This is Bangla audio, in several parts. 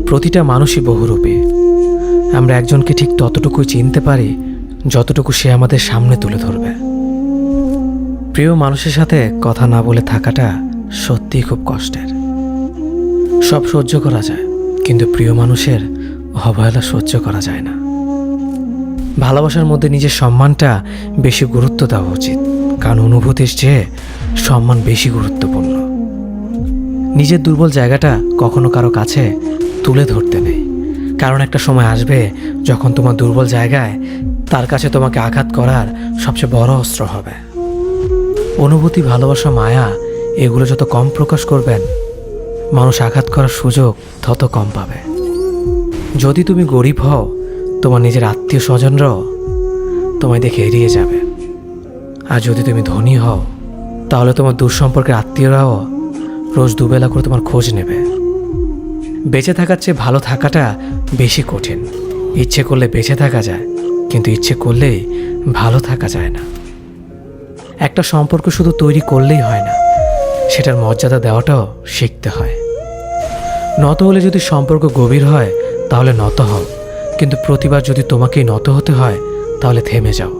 প্রতিটা মানুষই বহুরূপী। আমরা একজনকে ঠিক ততটুকুই চিনতে পারি যতটুকু সে আমাদের সামনে তুলে ধরবে। প্রিয় মানুষের সাথে কথা না বলে থাকাটা সত্যিই খুব কষ্টের। সব সহ্য করা যায়, কিন্তু প্রিয় মানুষের অবহেলা সহ্য করা যায় না। ভালোবাসার মধ্যে নিজের সম্মানটা বেশি গুরুত্ব দেওয়া উচিত, কারণ অনুভূতির চেয়ে সম্মান বেশি গুরুত্বপূর্ণ। নিজের দুর্বল জায়গাটা কখনো কারো কাছে তুলে ধরতে নেই, কারণ একটা সময় আসবে যখন তোমার দুর্বল জায়গায় তার কাছে তোমাকে আঘাত করার সবচেয়ে বড় অস্ত্র হবে। অনুভূতি, ভালোবাসা, মায়া এগুলো যত কম প্রকাশ করবেন, মানুষ আঘাত করার সুযোগ তত কম পাবে। যদি তুমি গরিব হও, তোমার নিজের আত্মীয় স্বজনরাও তোমায় দেখে এড়িয়ে যাবে। আর যদি তুমি ধনী হও, তাহলে তোমার দূর সম্পর্কের আত্মীয়রাও রোজ দুবেলা করে তোমার খোঁজ নেবে। বেঁচে থাকার চেয়ে ভালো থাকাটা বেশি কঠিন। ইচ্ছে করলে বেঁচে থাকা যায়, কিন্তু ইচ্ছে করলেই ভালো থাকা যায় না। একটা সম্পর্ক শুধু তৈরি করলেই হয় না, সেটার মর্যাদা দেওয়াটাও শিখতে হয়। নত হলে যদি সম্পর্ক গভীর হয় তাহলে নত হও, কিন্তু প্রতিবার যদি তোমাকেই নত হতে হয় তাহলে থেমে যাও,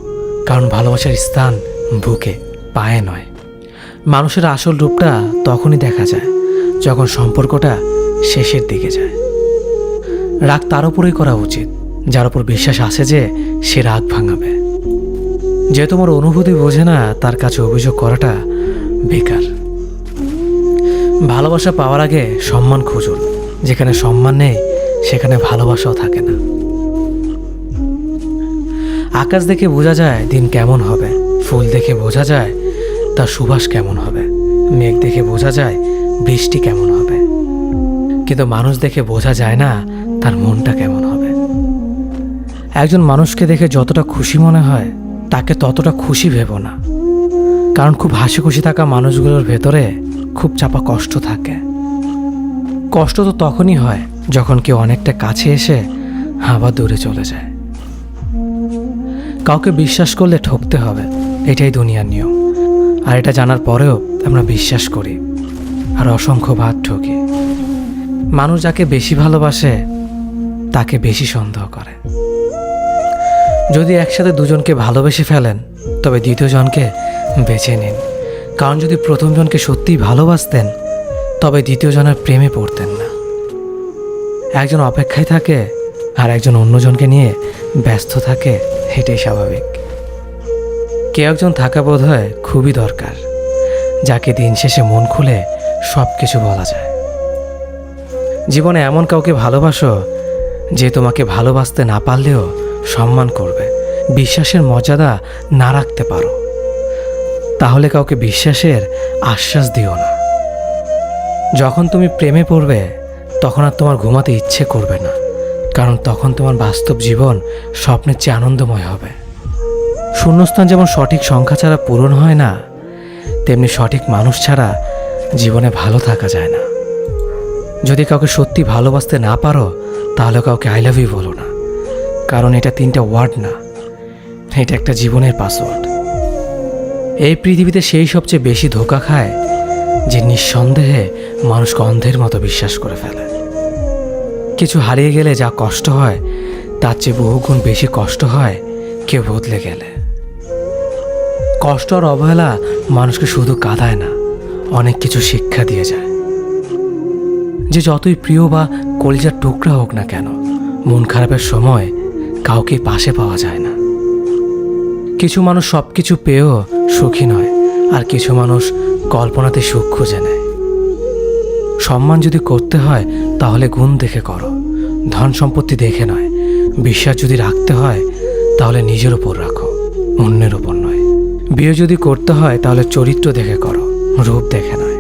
কারণ ভালোবাসার স্থান বুকে, পায়ে নয়। মানুষের আসল রূপটা তখনই দেখা যায় যখন সম্পর্কটা শেষের দিকে যায়। রাগ তার উপরেই করা উচিত যার উপর বিশ্বাস আছে যে সে রাগ ভাঙাবে। যে তোমার অনুভূতি বোঝে না, তার কাছে অভিযোগ করাটা বেকার। ভালোবাসা পাওয়ার আগে সম্মান খুঁজুন। যেখানে সম্মান নেই সেখানে ভালোবাসাও থাকে না। আকাশ দেখে বোঝা যায় দিন কেমন হবে, ফুল দেখে বোঝা যায় তার সুবাস কেমন হবে, মেঘ দেখে বোঝা যায় বৃষ্টি কেমন হবে, কিন্তু মানুষ দেখে বোঝা যায় না তার মনটা কেমন হবে। একজন মানুষকে দেখে যতটা খুশি মনে হয় তাকে ততটা খুশি ভেবো না, কারণ খুব হাসি খুশি থাকা মানুষগুলোর ভেতরে খুব চাপা কষ্ট থাকে। কষ্ট তো তখনই হয় যখন কেউ অনেকটা কাছে এসে আবার দূরে চলে যায়। কাউকে বিশ্বাস করলে ঠকতে হবে, এটাই দুনিয়ার নিয়ম। আর এটা জানার পরেও আমরা বিশ্বাস করি আর অসংখ্যবার ঠকি। মানুষ যাকে বেশি ভালোবাসে তাকে বেশি সন্দেহ করে। যদি একসাথে দুজনকে ভালোবেসে ফেলেন তবে দ্বিতীয় জনকে বেছে নিন, কারণ যদি প্রথম জনকে সত্যিই ভালোবাসতেন তবে দ্বিতীয় জনের প্রেমে পড়তেন না। একজন অপেক্ষায় থাকে আর একজন অন্যজনকে নিয়ে ব্যস্ত থাকে, এটাই স্বাভাবিক। কে একজন থাকা বোধ হয় খুবই দরকার, যাকে দিন শেষে মন খুলে সব কিছু বলা যায়। জীবনে এমন কাউকে ভালোবাসো যে তোমাকে ভালোবাসতে না পারলেও সম্মান করবে। বিশ্বাসের মর্যাদা না রাখতে পারো তাহলে কাউকে বিশ্বাসের আশ্বাস দিও না। যখন তুমি প্রেমে পড়বে তখন আর তোমার ঘুমাতে ইচ্ছে করবে না, কারণ তখন তোমার বাস্তব জীবন স্বপ্নের চেয়ে আনন্দময় হবে। শূন্যস্থান যেমন সঠিক সংখ্যা ছাড়া পূরণ হয় না, তেমনি সঠিক মানুষ ছাড়া জীবনে ভালো থাকা যায় না। যদি কাউকে সত্যি ভালোবাসতে না পারো তাহলে কাউকে আই লাভ ইউ বলো না, কারণ এটা 3টা ওয়ার্ড না, এটা একটা জীবনের পাসওয়ার্ড। এই পৃথিবীতে সেই সবচেয়ে বেশি ধোঁকা খায় যে নিঃসন্দেহে মানুষকে অন্ধের মতো বিশ্বাস করে ফেলে। কিছু হারিয়ে গেলে যা কষ্ট হয় তার চেয়ে বহুগুণ বেশি কষ্ট হয় কেউ বদলে গেলে। কষ্ট আর অবহেলা মানুষকে শুধু কাঁদায় না, অনেক কিছু শিক্ষা দিয়ে যায়। যে যতই প্রিয় বা কলিজার টুকরা হোক না কেন, মন খারাপের সময় কাউকে পাশে পাওয়া যায় না। কিছু মানুষ সব কিছু পেয়েও সুখী নয়, আর কিছু মানুষ কল্পনাতে সুখ খুঁজে নেয়। সম্মান যদি করতে হয় তাহলে গুণ দেখে করো, ধন সম্পত্তি দেখে নয়। বিশ্বাস যদি রাখতে হয় তাহলে নিজের ওপর রাখো, অন্যের ওপর নয়। বিয়ে যদি করতে হয় তাহলে চরিত্র দেখে করো, রূপ দেখে নয়।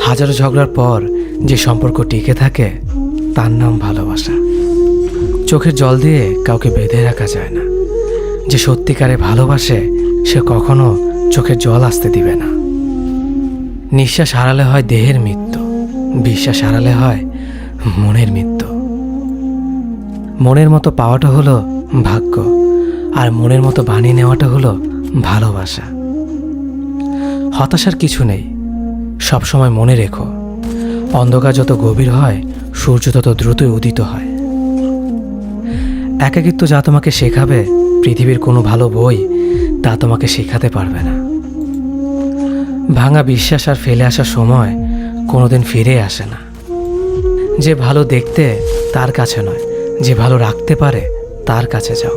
হাজারো ঝগড়ার পর যে সম্পর্ক টিকে থাকে তার নাম ভালোবাসা। চোখের জল দিয়ে কাউকে বেঁধে রাখা যায় না। যে সত্যিকারে ভালোবাসে সে কখনো চোখের জল আসতে দিবে না। নিঃশ্বাস হারালে হয় দেহের মৃত্যু, বিশ্বাস হারালে হয় মনের মৃত্যু। মনের মতো পাওয়াটা হলো ভাগ্য, আর মনের মতো বানিয়ে নেওয়াটা হলো ভালোবাসা। হতাশার কিছু নেই, সবসময় মনে রেখো অন্ধকার যত গভীর হয় সূর্য তত দ্রুতই উদিত হয়। একাকিত্ব যা তোমাকে শেখাবে, পৃথিবীর কোনো ভালো বই তা তোমাকে শেখাতে পারবে না। ভাঙা বিশ্বাস আর ফেলে আসা সময় কোনোদিন ফিরে আসে না। যে ভালো দেখতে তার কাছে নয়, যে ভালো রাখতে পারে তার কাছে যাও।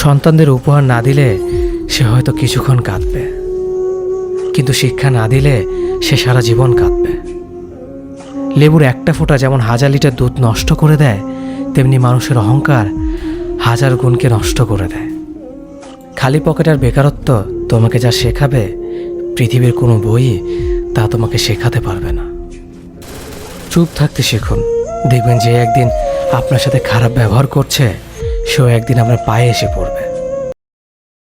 সন্তানদের উপহার না দিলে সে হয়তো কিছুক্ষণ কাঁদবে, কিন্তু শিক্ষা না দিলে সে সারা জীবন কাঁদবে। লেবুর একটা ফোঁটা যেমন 1000 লিটার দুধ নষ্ট করে দেয়, তেমনি মানুষের অহংকার 1000 গুণকে নষ্ট করে দেয়। খালি পকেট আর বেকারত্ব তোমাকে যা শেখাবে, পৃথিবীর কোনো বই তা তোমাকে শেখাতে পারবে না। চুপ থাকতে শিখুন, দেখবেন যে একদিন আপনার সাথে খারাপ ব্যবহার করছে, সেও একদিন আপনার পায়ে এসে পড়বে।